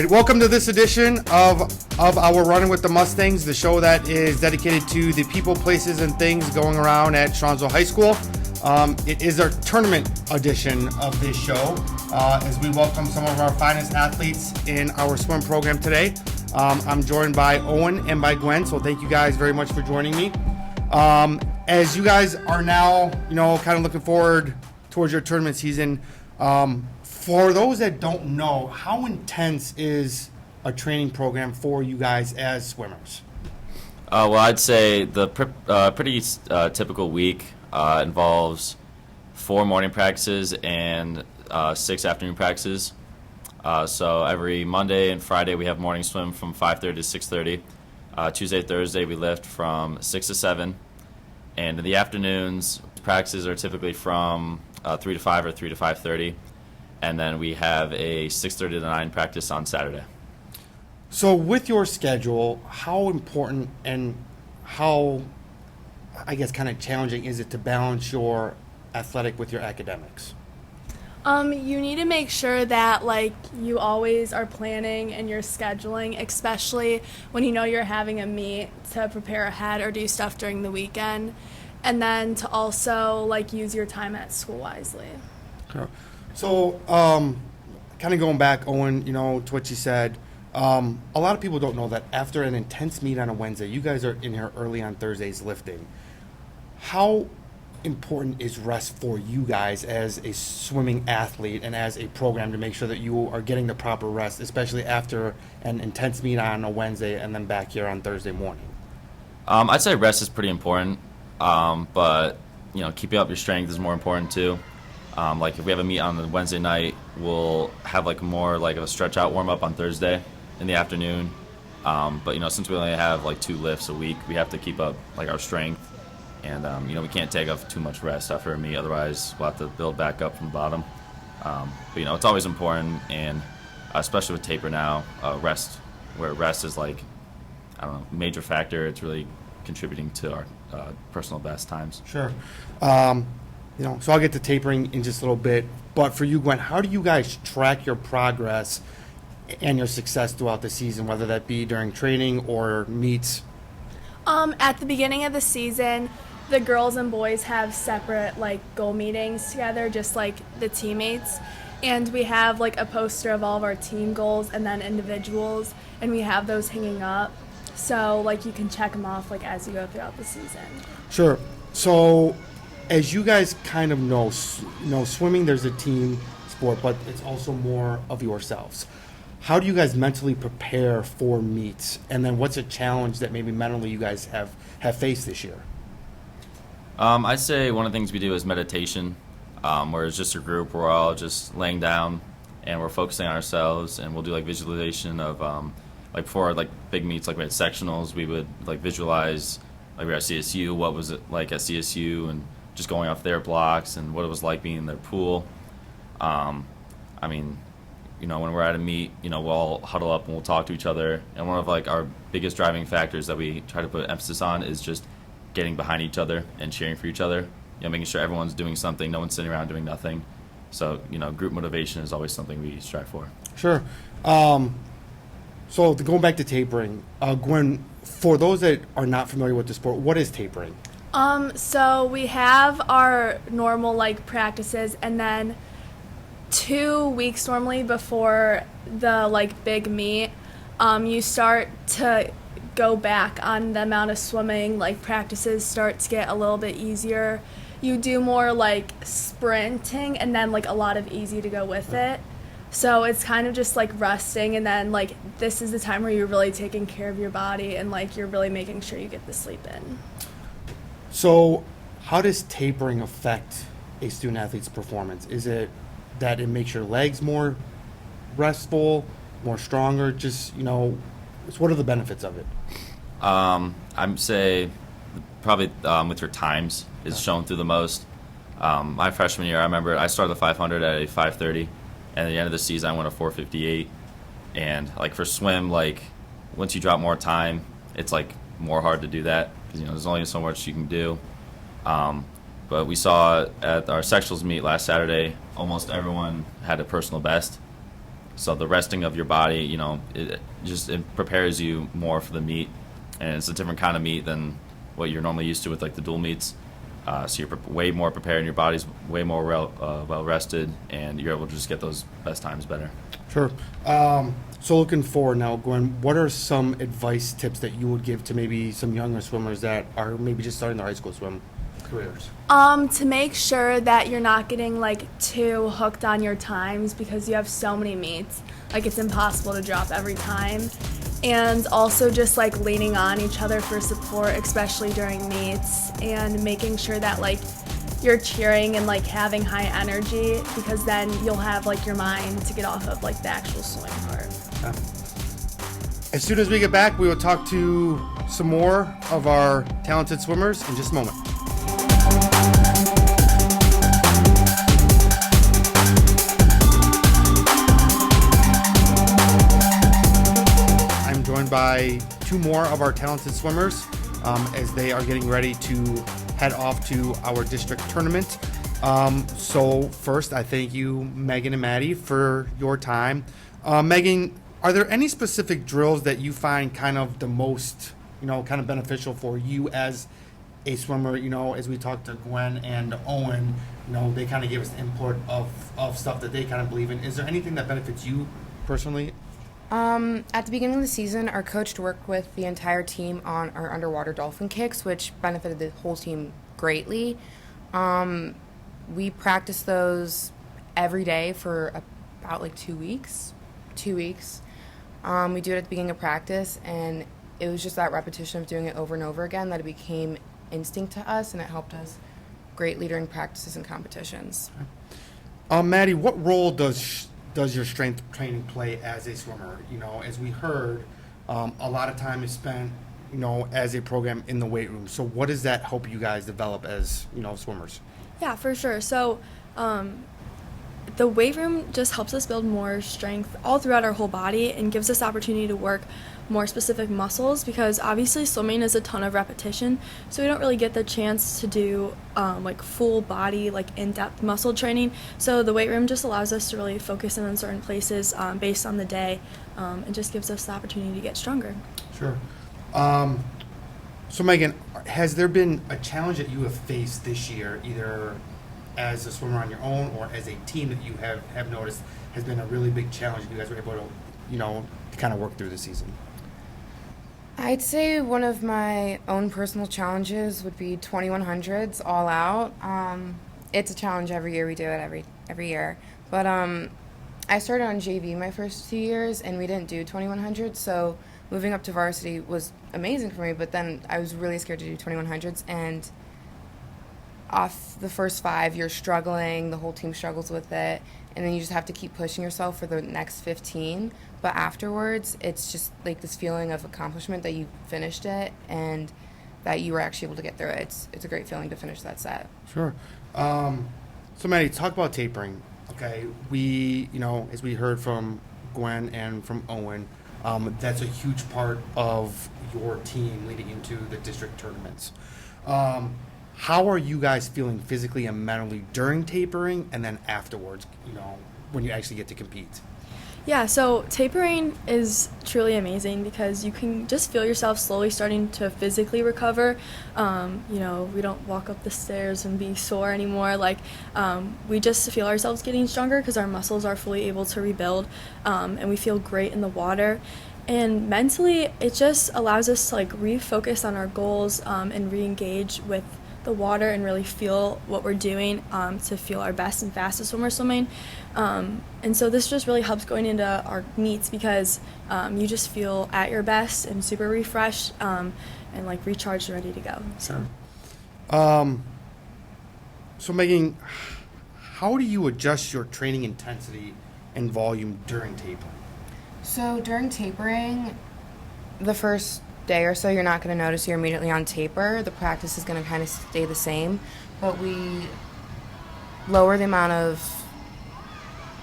right, welcome to this edition of our Running with the Mustangs, the show that is dedicated to the people, places, and things going around at Strongsville High School. It is our tournament edition of this show as we welcome some of our finest athletes in our swim program today. I'm joined by Owen and by Gwen, so thank you guys very much for joining me. As you guys are now, kind of looking forward towards your tournament season, for those that don't know, how intense is a training program for you guys as swimmers? Well, I'd say the pretty typical week involves 4 morning practices and 6 afternoon practices. So every Monday and Friday we have morning swim from 5:30 to 6:30. Tuesday, Thursday we lift from 6 to 7. And in the afternoons, practices are typically from 3 to 5 or 3 to 5:30. And then we have a 6:30 to 9 practice on Saturday. So with your schedule, how important and how, I guess, kind of challenging is it to balance your athletic with your academics? You need to make sure that you always are planning and you're scheduling, especially when you know you're having a meet, to prepare ahead or do stuff during the weekend, and then to also use your time at school wisely. Okay. So, kind of going back, Owen, to what you said, a lot of people don't know that after an intense meet on a Wednesday, you guys are in here early on Thursdays lifting. How important is rest for you guys as a swimming athlete and as a program to make sure that you are getting the proper rest, especially after an intense meet on a Wednesday and then back here on Thursday morning? I'd say rest is pretty important, but keeping up your strength is more important too. If we have a meet on the Wednesday night, we'll have more of a stretch out warm up on Thursday in the afternoon. But since we only have 2 lifts a week, we have to keep up our strength, and we can't take off too much rest after a meet. Otherwise, we'll have to build back up from the bottom. But it's always important, and especially with taper now, rest is major factor. It's really contributing to our personal best times. Sure. So I'll get to tapering in just a little bit. But for you, Gwen, how do you guys track your progress and your success throughout the season, whether that be during training or meets? At the beginning of the season, the girls and boys have separate goal meetings together, just like the teammates. And we have a poster of all of our team goals and then individuals, and we have those hanging up. So you can check them off as you go throughout the season. Sure. So as you guys kind of know, swimming, there's a team sport, but it's also more of yourselves. How do you guys mentally prepare for meets? And then what's a challenge that maybe mentally you guys have faced this year? I'd say one of the things we do is meditation, where it's just a group. We're all just laying down and we're focusing on ourselves, and we'll do visualization of before big meets, we had sectionals, we would visualize we were at CSU, what was it like at CSU, and just going off their blocks and what it was like being in their pool. When we're at a meet, we'll all huddle up and we'll talk to each other. And one of our biggest driving factors that we try to put emphasis on is just getting behind each other and cheering for each other. Making sure everyone's doing something, no one's sitting around doing nothing. So, group motivation is always something we strive for. Sure. So going back to tapering, Gwen, for those that are not familiar with the sport, what is tapering? So we have our normal practices, and then 2 weeks normally before the big meet, you start to go back on the amount of swimming. Practices start to get a little bit easier. You do more sprinting and then a lot of easy to go with it. So it's kind of just resting, and then this is the time where you're really taking care of your body and you're really making sure you get the sleep in. So how does tapering affect a student athlete's performance? Is it that it makes your legs more restful, more stronger? Just, what are the benefits of it? I'd say probably with your times is shown through the most. My freshman year, I remember I started the 500 at a 5:30, and at the end of the season I went a 4:58. And for swim, once you drop more time, it's more hard to do that because there's only so much you can do. But we saw at our sectionals meet last Saturday, almost everyone had a personal best. So the resting of your body, it prepares you more for the meet, and it's a different kind of meet than what you're normally used to with like the dual meets. So you're way more prepared, and your body's way more well rested, and you're able to just get those best times better. Sure. So looking forward now, Gwen, what are some advice tips that you would give to maybe some younger swimmers that are maybe just starting their high school swim careers? To make sure that you're not getting like too hooked on your times because you have so many meets. Like it's impossible to drop every time. And also just like leaning on each other for support, especially during meets, and making sure that like you're cheering and like having high energy, because then you'll have like your mind to get off of like the actual swimming part. As soon as we get back, we will talk to some more of our talented swimmers in just a moment. I'm joined by two more of our talented swimmers as they are getting ready to head off to our district tournament. So first, I thank you, Megan and Maddie, for your time. Megan, are there any specific drills that you find kind of the most, kind of beneficial for you as a swimmer? As we talked to Gwen and Owen, they kind of gave us the input of stuff that they kind of believe in. Is there anything that benefits you personally? At the beginning of the season, our coach worked with the entire team on our underwater dolphin kicks, which benefited the whole team greatly. We practiced those every day for about like 2 weeks. We do it at the beginning of practice, and it was just that repetition of doing it over and over again that it became instinct to us, and it helped us greatly during practices and competitions. Maddie, what role does your strength training play as a swimmer? As we heard, a lot of time is spent, as a program in the weight room. So what does that help you guys develop as, swimmers? Yeah, for sure. So the weight room just helps us build more strength all throughout our whole body and gives us opportunity to work more specific muscles, because obviously swimming is a ton of repetition, so we don't really get the chance to do like full body, like in-depth muscle training. So the weight room just allows us to really focus in on certain places based on the day, and just gives us the opportunity to get stronger. Sure. So Megan, has there been a challenge that you have faced this year, either as a swimmer on your own or as a team, that you have noticed has been a really big challenge that you guys were able to, to kind of work through the season? I'd say one of my own personal challenges would be 2100s all out. It's a challenge every year. We do it every year. But I started on JV my first 2 years, and we didn't do 2100s, so moving up to varsity was amazing for me, but then I was really scared to do 2100s, and off the first 5, you're struggling, the whole team struggles with it, and then you just have to keep pushing yourself for the next 15. But afterwards, it's just like this feeling of accomplishment that you finished it and that you were actually able to get through it. It's a great feeling to finish that set. Sure. So Maddie, talk about tapering. Okay, we, as we heard from Gwen and from Owen, that's a huge part of your team leading into the district tournaments. How are you guys feeling physically and mentally during tapering, and then afterwards, when you actually get to compete? Yeah, so tapering is truly amazing because you can just feel yourself slowly starting to physically recover. We don't walk up the stairs and be sore anymore. We just feel ourselves getting stronger because our muscles are fully able to rebuild, and we feel great in the water. And mentally, it just allows us to refocus on our goals and re-engage with the water and really feel what we're doing to feel our best and fastest when we're swimming. And so this just really helps going into our meets because you just feel at your best and super refreshed and recharged and ready to go. So. So Megan, how do you adjust your training intensity and volume during tapering? So during tapering, the first day or so, you're not going to notice you're immediately on taper. The practice is going to kind of stay the same, but we lower the amount of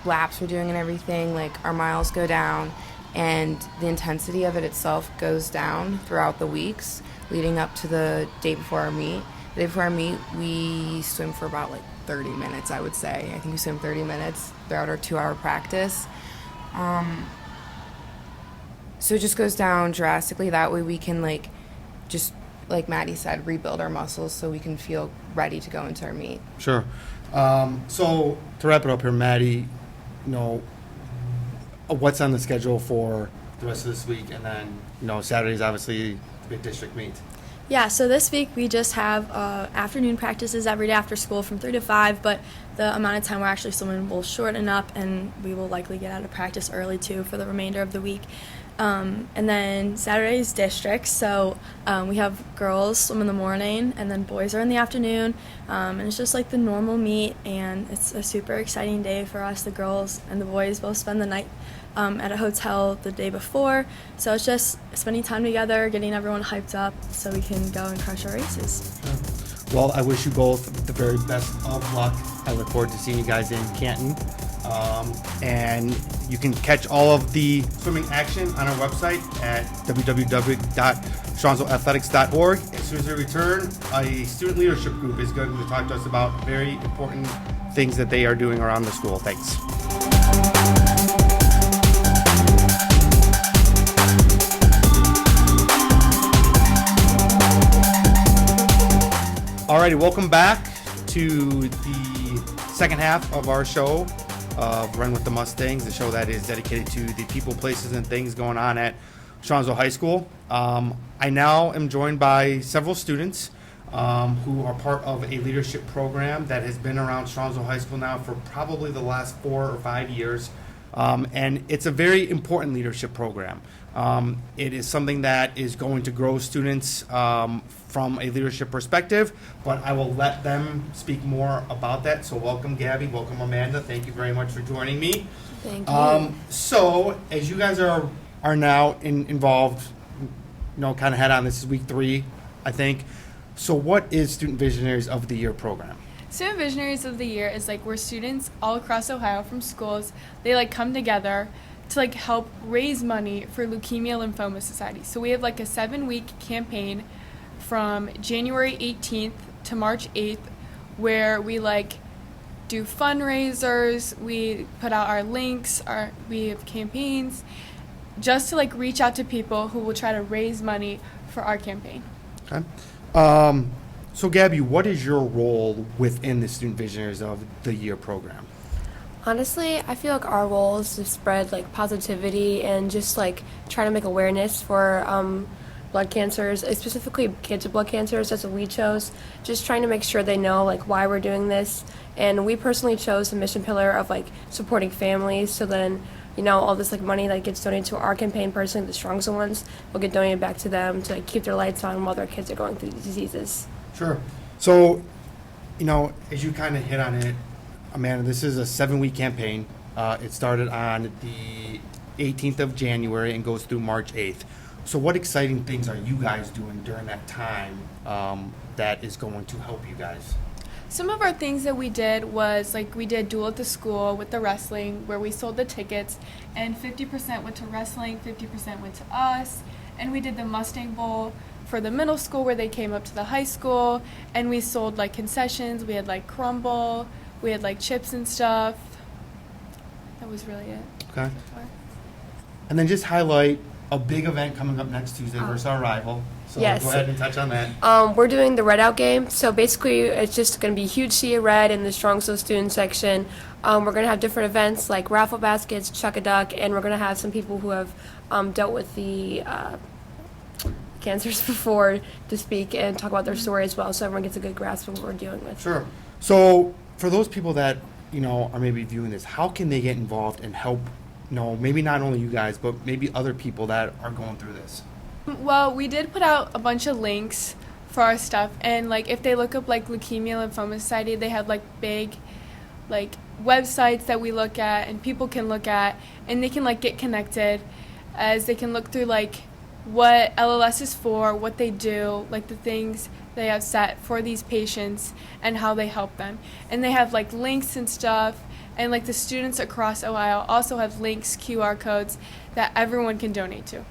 laps we're doing and everything. Our miles go down, and the intensity of it itself goes down throughout the weeks leading up to the day before our meet. The day before our meet, we swim for about 30 minutes, I would say. I think we swim 30 minutes throughout our 2-hour practice. So it just goes down drastically. That way we can just like Maddie said, rebuild our muscles so we can feel ready to go into our meet. Sure. So to wrap it up here, Maddie, what's on the schedule for the rest of this week, and then Saturday's obviously the big district meet. Yeah, so this week we just have afternoon practices every day after school from 3 to 5, but the amount of time we're actually swimming will shorten up, and we will likely get out of practice early too for the remainder of the week. And then Saturday's districts, so we have girls swim in the morning, and then boys are in the afternoon, and it's just like the normal meet, and it's a super exciting day for us. The girls and the boys both spend the night at a hotel the day before, so it's just spending time together, getting everyone hyped up so we can go and crush our races. Well, I wish you both the very best of luck. I look forward to seeing you guys in Canton. And you can catch all of the swimming action on our website at www.strongsvilleathletics.org. As soon as we return, a student leadership group is going to talk to us about very important things that they are doing around the school. Thanks. Alrighty, welcome back to the second half of our show of Run with the Mustangs, the show that is dedicated to the people, places, and things going on at Strongsville High School. I now am joined by several students who are part of a leadership program that has been around Strongsville High School now for probably the last 4 or 5 years. And it's a very important leadership program. It is something that is going to grow students from a leadership perspective, but I will let them speak more about that. So welcome, Gabby. Welcome, Amanda. Thank you very much for joining me. Thank you. So as you guys are now involved, kind of head on, this is week 3, I think. So what is Student Visionaries of the Year program? Student Visionaries of the Year is where students all across Ohio from schools, they come together to help raise money for Leukemia Lymphoma Society. So we have a 7-week campaign from January 18th to March 8th where we do fundraisers, we put out our links, we have campaigns just to reach out to people who will try to raise money for our campaign. Okay. So Gabby, what is your role within the Student Visionaries of the Year program? Honestly, I feel like our role is to spread positivity and just try to make awareness for blood cancers, specifically kids with blood cancers. That's what we chose. Just trying to make sure they know why we're doing this. And we personally chose the mission pillar of supporting families. So then, all this money that gets donated to our campaign, personally, the Strongsville ones, will get donated back to them to keep their lights on while their kids are going through these diseases. Sure. So, as you kind of hit on it, Amanda, this is a 7-week campaign. It started on the 18th of January and goes through March 8th. So what exciting things are you guys doing during that time that is going to help you guys? Some of our things that we did was we did Duel at the School with the wrestling where we sold the tickets and 50% went to wrestling, 50% went to us. And we did the Mustang Bowl for the middle school where they came up to the high school, and we sold concessions. We had crumble, we had chips and stuff. That was really it. Okay. And then just highlight a big event coming up next Tuesday versus our rival. So Yes. Go ahead and touch on that. We're doing the Red Out game. So basically, it's just going to be a huge sea of red in the Strongsville student section. We're going to have different events like raffle baskets, chuck-a-duck, and we're going to have some people who have dealt with the cancers before to speak and talk about their story as well, so everyone gets a good grasp of what we're dealing with. Sure. So for those people that, are maybe viewing this, how can they get involved and help, maybe not only you guys, but maybe other people that are going through this? Well, we did put out a bunch of links for our stuff, and if they look up Leukemia Lymphoma Society, they have big websites that we look at and people can look at, and they can get connected as they can look through what LLS is for, what they do, the things they have set for these patients and how they help them. And they have links and stuff, and the students across Ohio also have links, QR codes that everyone can donate to.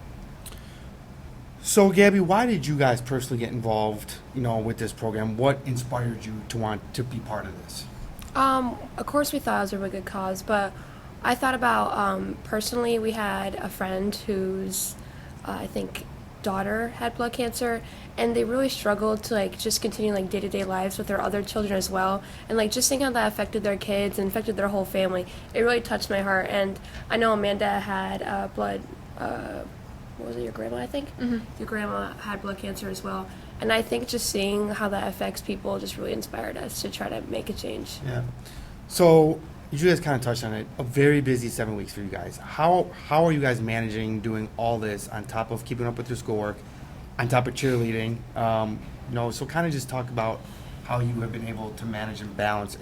So Gabby, why did you guys personally get involved, with this program? What inspired you to want to be part of this? Of course we thought it was a really good cause, but I thought about personally, we had a friend whose, I think, daughter had blood cancer, and they really struggled to like just continue like day-to-day lives with their other children as well, and like just seeing how that affected their kids and affected their whole family, it really touched my heart. And I know Amanda had blood. What was it? Your grandma, I think. Mm-hmm. Your grandma had blood cancer as well, and I think just seeing how that affects people just really inspired us to try to make a change. Yeah. So you guys kind of touched on it. A very busy 7 weeks for you guys. How are you guys managing doing all this on top of keeping up with your schoolwork, on top of cheerleading? So kind of just talk about how you have been able to manage and balance.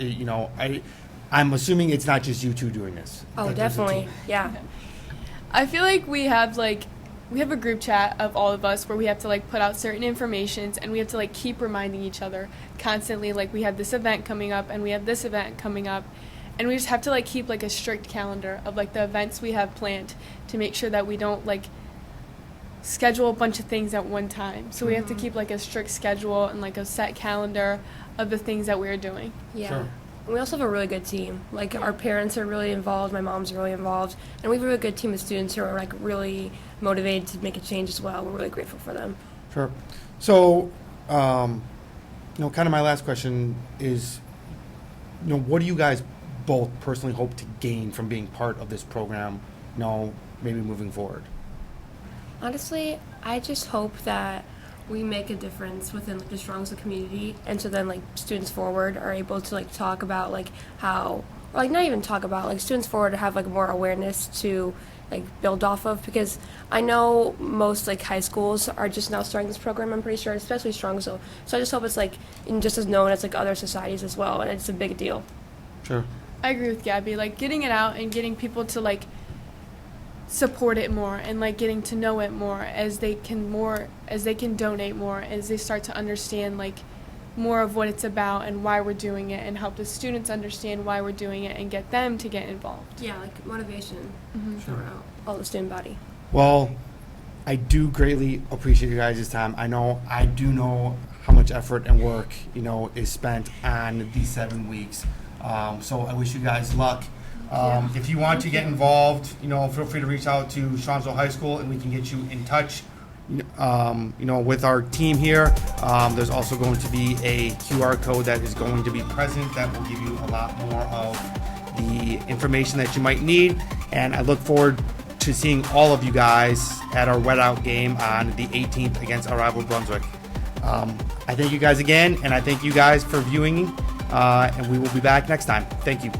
I'm assuming it's not just you two doing this. Oh, That there's a definitely. team. Yeah. I feel like we have a group chat of all of us where we have to like put out certain informations, and we have to like keep reminding each other constantly, like we have this event coming up and we have this event coming up, and we just have to like keep like a strict calendar of like the events we have planned to make sure that we don't like schedule a bunch of things at one time. So we have to keep like a strict schedule and like a set calendar of the things that we're doing. Yeah. Sure. We also have a really good team. Like our parents are really involved, my mom's really involved, and we have a really good team of students who are like really motivated to make a change as well. We're really grateful for them. Sure. So, kind of my last question is, what do you guys both personally hope to gain from being part of this program, maybe moving forward? Honestly, I just hope that we make a difference within like the Strongsville community, and so then like Students Forward are able to like talk about like how, or like not even talk about, like Students Forward have like more awareness to like build off of, because I know most like high schools are just now starting this program, I'm pretty sure, especially Strongsville. So I just hope it's like just as known as like other societies as well, and it's a big deal. Sure. I agree with Gabby, like getting it out and getting people to like support it more and like getting to know it more as they can donate more, as they start to understand like more of what it's about and why we're doing it, and help the students understand why we're doing it and get them to get involved. Yeah, like motivation throughout all the student body. Well, I do greatly appreciate you guys' time. I do know how much effort and work, is spent on these 7 weeks. So I wish you guys luck. If you want to get involved, feel free to reach out to Strongsville High School, and we can get you in touch, with our team here. There's also going to be a QR code that is going to be present that will give you a lot more of the information that you might need. And I look forward to seeing all of you guys at our wet out game on the 18th against our rival Brunswick. I thank you guys again, and I thank you guys for viewing, and we will be back next time. Thank you.